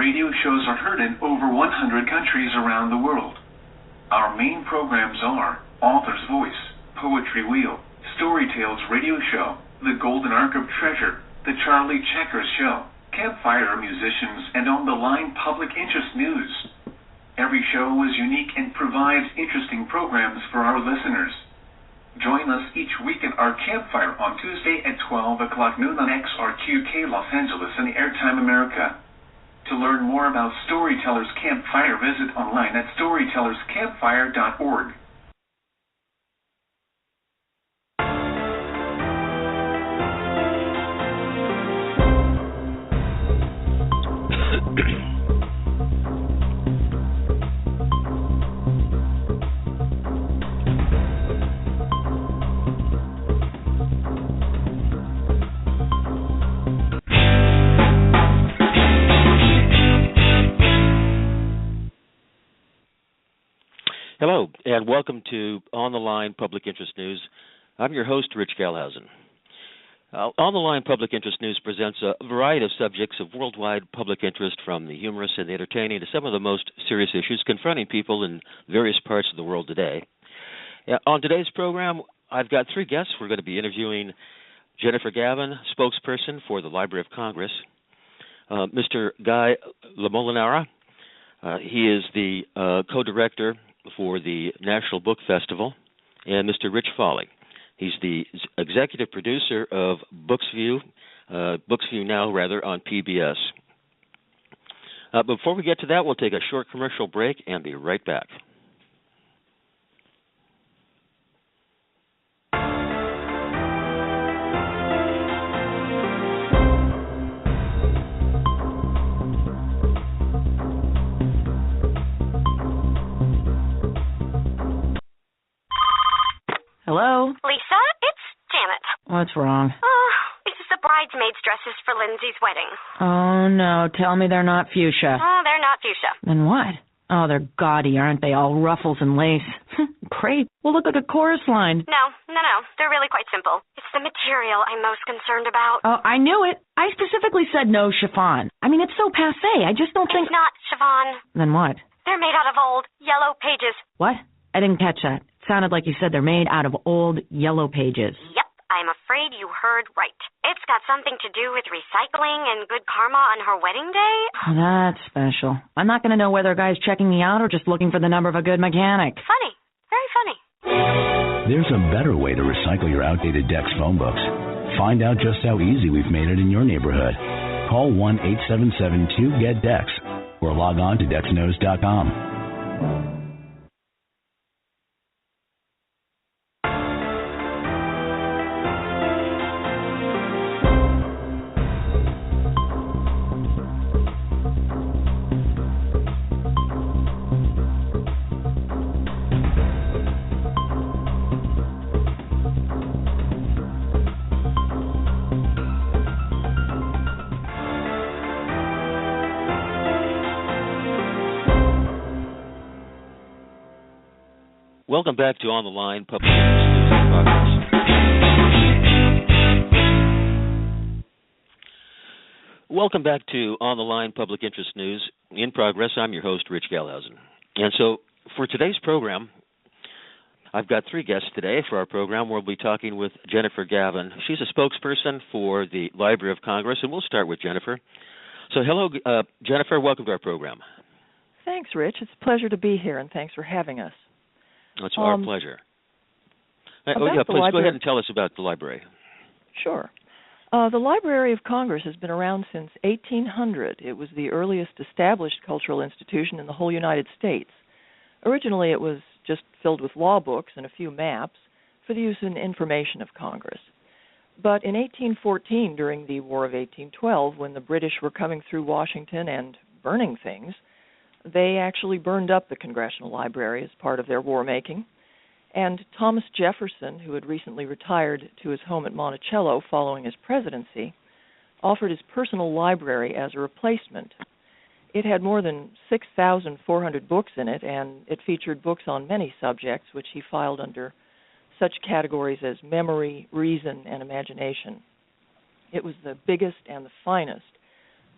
Radio shows are heard in over 100 countries around the world. Our main programs are Author's Voice, Poetry Wheel, Storytales Radio Show, The Golden Ark of Treasure, The Charlie Checkers Show, Campfire Musicians, and On the Line Public Interest News. Every show is unique and provides interesting programs for our listeners. Join us each week at our Campfire on Tuesday at 12 o'clock noon on XRQK Los Angeles and Airtime America. To learn more about Storytellers Campfire, visit online at storytellerscampfire.org. Hello, and welcome to On the Line Public Interest News. I'm your host, Rich-Gehlhausen. On the Line Public Interest News presents a variety of subjects of worldwide public interest, from the humorous and the entertaining to some of the most serious issues confronting people in various parts of the world today. On today's program, I've got three guests. We're going to be interviewing Jennifer Gavin, spokesperson for the Library of Congress, Mr. Guy Lamolinara. He is the co-director for the National Book Festival, and Mr. Rich Foley. He's the executive producer of Booksview Now on PBS. Before we get to that, we'll take a short commercial break and be right back. Hello? Lisa, it's Janet. What's wrong? It's the bridesmaids' dresses for Lindsay's wedding. Oh, no. Tell me they're not fuchsia. Oh, they're not fuchsia. Then what? Oh, they're gaudy, aren't they? All ruffles and lace. Great. We'll look like a chorus line. No. They're really quite simple. It's the material I'm most concerned about. Oh, I knew it. I specifically said no chiffon. I mean, it's so passé. I just don't think... It's not chiffon. Then what? They're made out of old, yellow pages. What? I didn't catch that. It sounded like you said they're made out of old, yellow pages. Yep, I'm afraid you heard right. It's got something to do with recycling and good karma on her wedding day. Oh, that's special. I'm not going to know whether a guy's checking me out or just looking for the number of a good mechanic. Funny. Very funny. There's a better way to recycle your outdated Dex phone books. Find out just how easy we've made it in your neighborhood. Call 1-877-2-GET-DEX or log on to DexKnows.com. Welcome back to On the Line Public Interest News in Progress. Welcome back to On the Line Public Interest News in Progress. I'm your host, Rich Gehlhausen. And so for today's program, I've got three guests today for our program. We'll be talking with Jennifer Gavin. She's a spokesperson for the Library of Congress, and we'll start with Jennifer. So hello, Jennifer. Welcome to our program. Thanks, Rich. It's a pleasure to be here, and thanks for having us. It's our pleasure. Please go ahead and tell us about the library. Sure. The Library of Congress has been around since 1800. It was the earliest established cultural institution in the whole United States. Originally, it was just filled with law books and a few maps for the use and information of Congress. But in 1814, during the War of 1812, when the British were coming through Washington and burning things, they actually burned up the Congressional Library as part of their war-making. And Thomas Jefferson, who had recently retired to his home at Monticello following his presidency, offered his personal library as a replacement. It had more than 6,400 books in it, and it featured books on many subjects, which he filed under such categories as memory, reason, and imagination. It was the biggest and the finest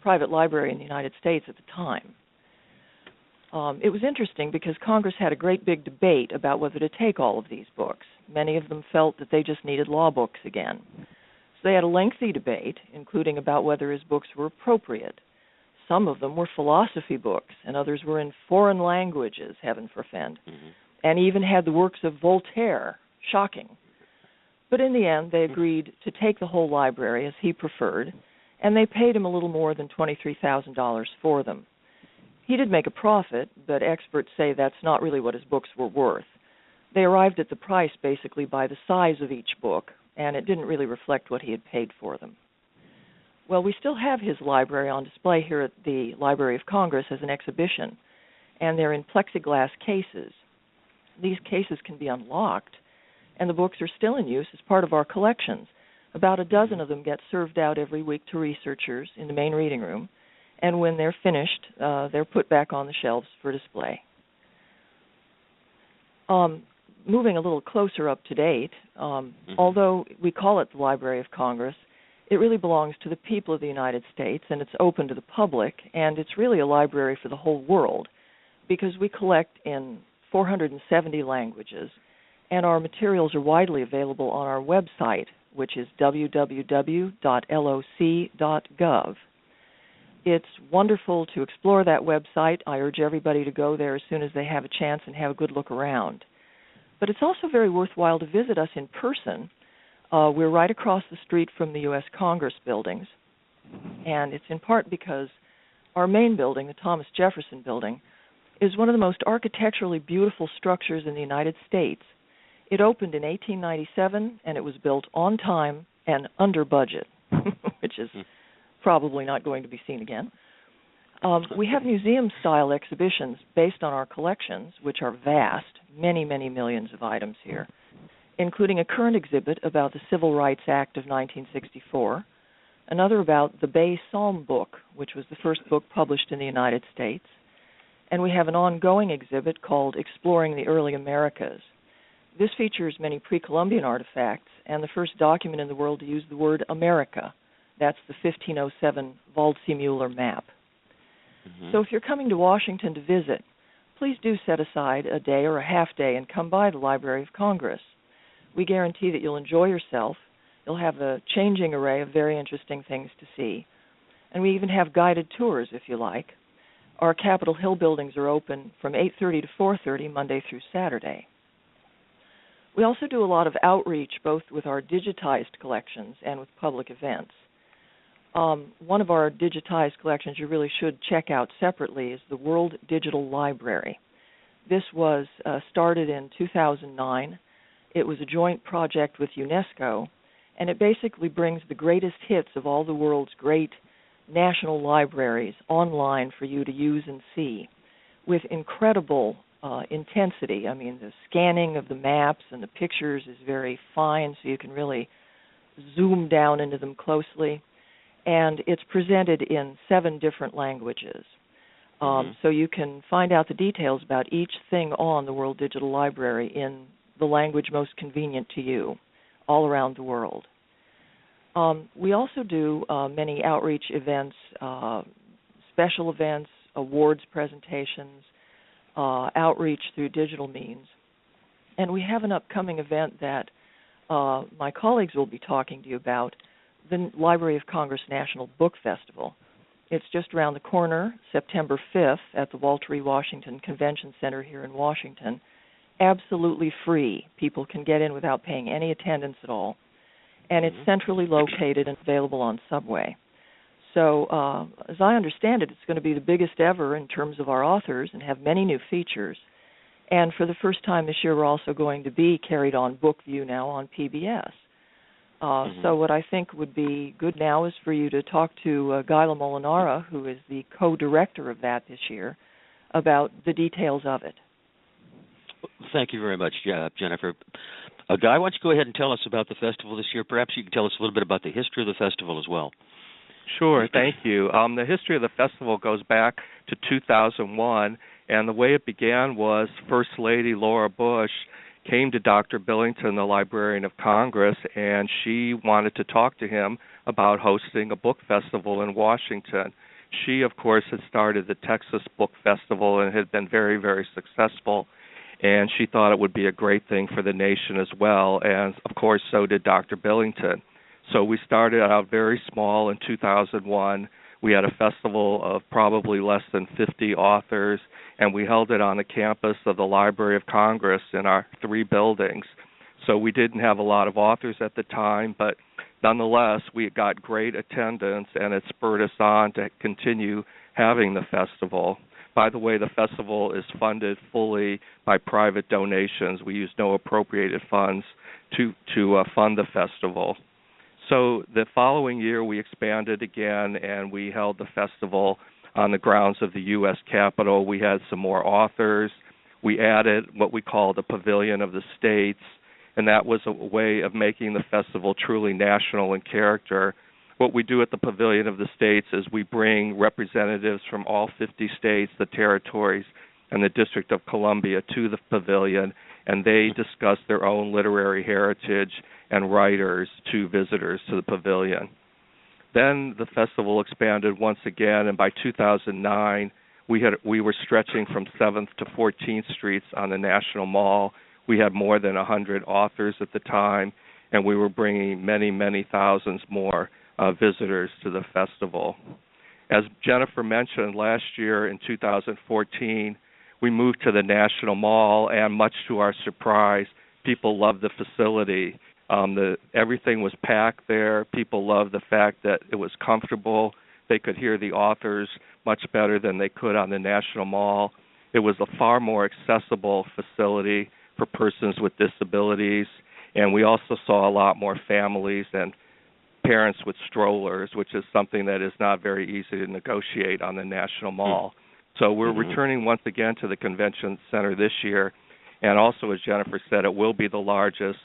private library in the United States at the time. It was interesting because Congress had a great big debate about whether to take all of these books. Many of them felt that they just needed law books again. So they had a lengthy debate, including about whether his books were appropriate. Some of them were philosophy books, and others were in foreign languages, heaven forfend, and even had the works of Voltaire. Shocking. But in the end, they agreed to take the whole library as he preferred, and they paid him a little more than $23,000 for them. He did make a profit, but experts say that's not really what his books were worth. They arrived at the price basically by the size of each book, and it didn't really reflect what he had paid for them. Well, we still have his library on display here at the Library of Congress as an exhibition, and they're in plexiglass cases. These cases can be unlocked, and the books are still in use as part of our collections. About a dozen of them get served out every week to researchers in the main reading room, and when they're finished, they're put back on the shelves for display. Moving a little closer up to date, although we call it the Library of Congress, it really belongs to the people of the United States, and it's open to the public, and it's really a library for the whole world because we collect in 470 languages, and our materials are widely available on our website, which is www.loc.gov. It's wonderful to explore that website. I urge everybody to go there as soon as they have a chance and have a good look around. But it's also very worthwhile to visit us in person. We're right across the street from the U.S. Congress buildings, and it's in part because our main building, the Thomas Jefferson Building, is one of the most architecturally beautiful structures in the United States. It opened in 1897, and it was built on time and under budget, which is probably not going to be seen again. We have museum-style exhibitions based on our collections, which are vast, many, many millions of items here, including a current exhibit about the Civil Rights Act of 1964, another about the Bay Psalm Book, which was the first book published in the United States, and we have an ongoing exhibit called Exploring the Early Americas. This features many pre-Columbian artifacts and the first document in the world to use the word America. That's the 1507 Waldseemüller map. So if you're coming to Washington to visit, please do set aside a day or a half day and come by the Library of Congress. We guarantee that you'll enjoy yourself. You'll have a changing array of very interesting things to see. And we even have guided tours if you like. Our Capitol Hill buildings are open from 8:30 to 4:30 Monday through Saturday. We also do a lot of outreach both with our digitized collections and with public events. One of our digitized collections you really should check out separately is the World Digital Library. This was started in 2009. It was a joint project with UNESCO, and it basically brings the greatest hits of all the world's great national libraries online for you to use and see with incredible intensity. I mean, the scanning of the maps and the pictures is very fine, so you can really zoom down into them closely. And it's presented in 7 different languages. So you can find out the details about each thing on the World Digital Library in the language most convenient to you all around the world. We also do many outreach events, special events, awards presentations, outreach through digital means. And we have an upcoming event that my colleagues will be talking to you about, the Library of Congress National Book Festival. It's just around the corner, September 5th, at the Walter E. Washington Convention Center here in Washington. Absolutely free. People can get in without paying any attendance at all. And it's centrally located and available on Subway. So, as I understand it, it's going to be the biggest ever in terms of our authors and have many new features. And for the first time this year, we're also going to be carried on BookView now on PBS. So what I think would be good now is for you to talk to Guyla Molinara, who is the co-director of that this year, about the details of it. Thank you very much, Jennifer. Guy, why don't you go ahead and tell us about the festival this year? Perhaps you can tell us a little bit about the history of the festival as well. Sure, thank you. The history of the festival goes back to 2001, and the way it began was First Lady Laura Bush came to Dr. Billington, the Librarian of Congress, and she wanted to talk to him about hosting a book festival in Washington. She, of course, had started the Texas Book Festival and had been very, very successful, and she thought it would be a great thing for the nation as well, and, of course, so did Dr. Billington. So we started out very small in 2001. We had a festival of probably less than 50 authors, and we held it on the campus of the Library of Congress in our 3 buildings. So we didn't have a lot of authors at the time, but nonetheless, we got great attendance, and it spurred us on to continue having the festival. By the way, the festival is funded fully by private donations. We use no appropriated funds to fund the festival. So the following year, we expanded again, and we held the festival on the grounds of the U.S. Capitol. We had some more authors. We added what we call the Pavilion of the States, and that was a way of making the festival truly national in character. What we do at the Pavilion of the States is we bring representatives from all 50 states, the territories, and the District of Columbia to the pavilion, and they discuss their own literary heritage and writers to visitors to the pavilion. Then the festival expanded once again, and by 2009, we were stretching from 7th to 14th Streets on the National Mall. We had more than 100 authors at the time, and we were bringing many, many thousands more visitors to the festival. As Jennifer mentioned, last year in 2014, we moved to the National Mall, and much to our surprise, people loved the facility. Everything was packed there. People loved the fact that it was comfortable. They could hear the authors much better than they could on the National Mall. It was a far more accessible facility for persons with disabilities, and we also saw a lot more families and parents with strollers, which is something that is not very easy to negotiate on the National Mall. So we're returning once again to the convention center this year, and also, as Jennifer said, it will be the largest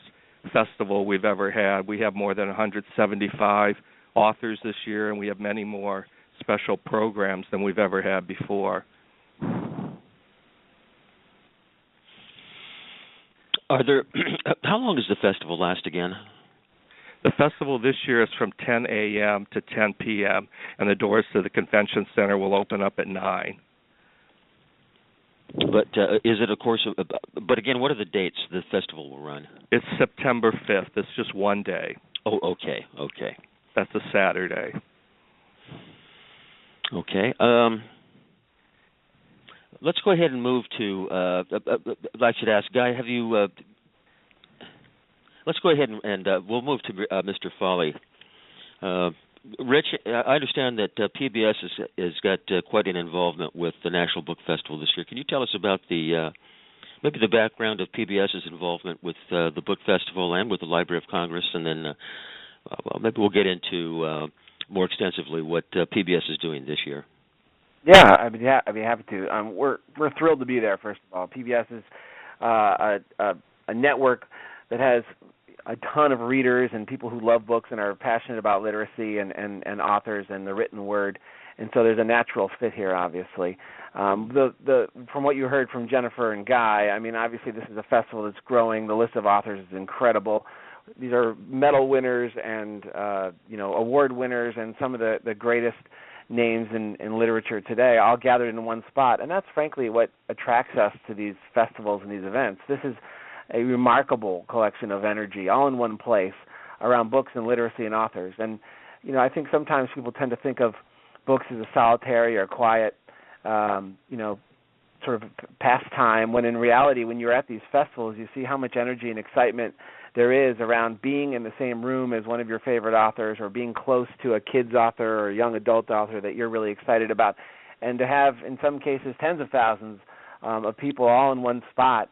festival we've ever had. We have more than 175 authors this year, and we have many more special programs than we've ever had before. How long does the festival last again? The festival this year is from 10 a.m. to 10 p.m., and the doors to the convention center will open up at 9. But is it, of course, but again, what are the dates the festival will run? It's September 5th. It's just one day. Oh, okay. That's a Saturday. Okay. Let's go ahead and move to, I should ask, Guy, have you, let's go ahead and we'll move to Mr. Foley. Rich, I understand that PBS has got quite an involvement with the National Book Festival this year. Can you tell us about maybe the background of PBS's involvement with the Book Festival and with the Library of Congress, and then maybe we'll get into more extensively what PBS is doing this year. Yeah, I'd be happy to. We're thrilled to be there. First of all, PBS is a network that has a ton of readers and people who love books and are passionate about literacy and authors and the written word, and so there's a natural fit here, obviously. From what you heard from Jennifer and Guy, I mean, obviously this is a festival that's growing. The list of authors is incredible. These are medal winners and award winners and some of the greatest names in literature today, all gathered in one spot, and that's frankly what attracts us to these festivals and these events. This is a remarkable collection of energy all in one place around books and literacy and authors. And, I think sometimes people tend to think of books as a solitary or quiet, sort of pastime, when in reality, when you're at these festivals, you see how much energy and excitement there is around being in the same room as one of your favorite authors, or being close to a kid's author or a young adult author that you're really excited about. And to have, in some cases, tens of thousands of people all in one spot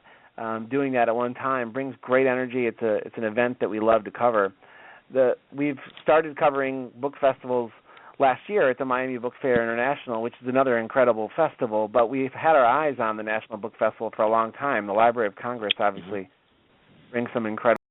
doing that at one time brings great energy. It's an event that we love to cover. We've started covering book festivals last year at the Miami Book Fair International, which is another incredible festival. But we've had our eyes on the National Book Festival for a long time. The Library of Congress obviously brings some incredible